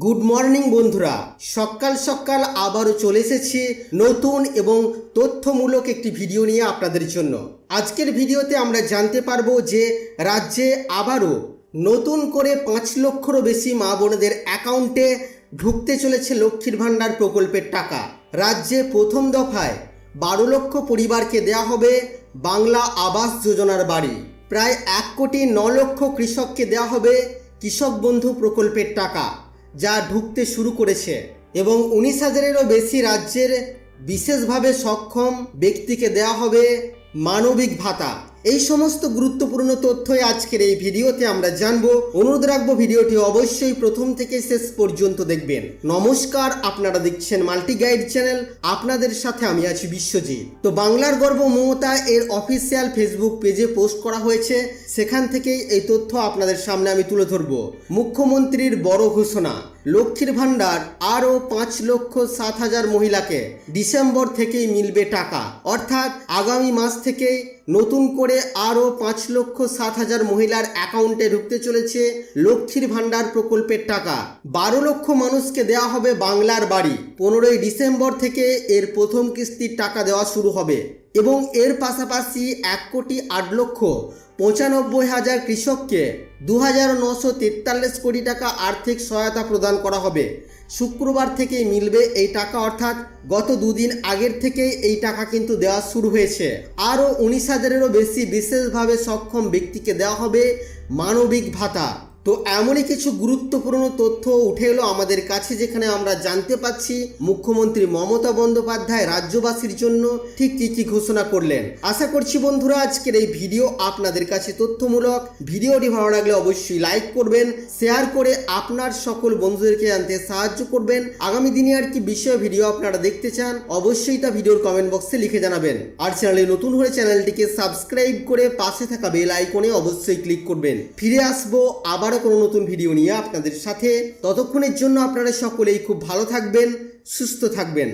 Good morning বন্ধুরা, সকাল সকাল আবারও চলে এসেছি নতুন এবং তথ্যমূলক একটি ভিডিও নিয়ে আপনাদের জন্য। আজকের ভিডিওতে আমরা জানতে পারবো যে রাজ্যে আবারও নতুন করে 5 লক্ষেরও বেশি মা বোনদের অ্যাকাউন্টে ঢুকতে চলেছে লক্ষ্মীর ভাণ্ডার প্রকল্পের টাকা। রাজ্যে প্রথম দফায় 12 লক্ষ পরিবারকে দেয়া হবে বাংলা আবাস যোজনার বাড়ি। প্রায় 1,09,00,000 কৃষককে দেওয়া হবে কৃষক বন্ধু প্রকল্পের টাকা, যা ঢুকতে শুরু করেছে, এবং 19,000-এরও বেশি রাজ্যের বিশেষভাবে সক্ষম ব্যক্তিকে দেওয়া হবে মানবিক ভাতা। এই সমস্ত গুরুত্বপূর্ণ তথ্যই আজকের এই ভিডিওতে আমরা জানবো। অনুরোধ রাখবো ভিডিওটি অবশ্যই প্রথম থেকে শেষ পর্যন্ত দেখবেন। নমস্কার, আপনারা দেখছেন মাল্টি গাইড চ্যানেল, আপনাদের সাথে আমি আছি বিশ্বজিৎ। তো বাংলার গর্ব মমতা এর অফিসিয়াল ফেসবুক পেজে পোস্ট করা হয়েছে, সেখান থেকেই এই তথ্য আপনাদের সামনে আমি তুলে ধরবো। মুখ্যমন্ত্রীর বড় ঘোষণা, লক্ষ্মীর ভাণ্ডার আরও 5,07,000 মহিলাকে ডিসেম্বর থেকেই মিলবে টাকা। অর্থাৎ আগামী মাস থেকেই নতুন করে আরও 5,07,000 মহিলার অ্যাকাউন্টে ঢুকতে চলেছে লক্ষ্মীর ভাণ্ডার প্রকল্পের টাকা। 12 লক্ষ মানুষকে দেওয়া হবে বাংলার বাড়ি। 15ই ডিসেম্বর থেকে এর প্রথম কিস্তির টাকা দেওয়া শুরু হবে, এবং এর পাশাপাশি 1,98,95,000 কৃষককে 2,943 কোটি টাকা আর্থিক সহায়তা প্রদান করা হবে। শুক্রবার থেকেই মিলবে এই টাকা, অর্থাৎ গত দুদিন আগের থেকেই এই টাকা কিন্তু দেওয়া শুরু হয়েছে। আরও 19,000-এরও বেশি বিশেষভাবে সক্ষম ব্যক্তিকে দেওয়া হবে মানবিক ভাতা। তো এমনই কিছু গুরুত্বপূর্ণ তথ্য উঠে এলো আমাদের কাছে, যেখানে আমরা জানতে পাচ্ছি মুখ্যমন্ত্রী মমতা বন্দ্যোপাধ্যায় রাজ্যবাসীর জন্য ঠিক কী কী ঘোষণা করলেন। আশা করছি বন্ধুরা আজকের এই ভিডিও আপনাদের কাছে তথ্যমূলক। ভিডিওটি ভালো লাগলে অবশ্যই লাইক করবেন, শেয়ার করে আপনার সকল বন্ধুদেরকে জানতে সাহায্য করবেন। আগামী দিনে আর কি বিষয় ভিডিও আপনারা দেখতে চান অবশ্যই তা ভিডিওর কমেন্ট বক্সে লিখে জানাবেন। আর চ্যানেলে নতুন হলে চ্যানেলটিকে সাবস্ক্রাইব করে পাশে থাকা বেল আইকনে অবশ্যই ক্লিক করবেন। ফিরে আসবো আবার কোনো নতুন ভিডিও নিয়ে আপনাদের সাথে। ততক্ষণের জন্য আপনারা সকলেই খুব ভালো থাকবেন, সুস্থ থাকবেন।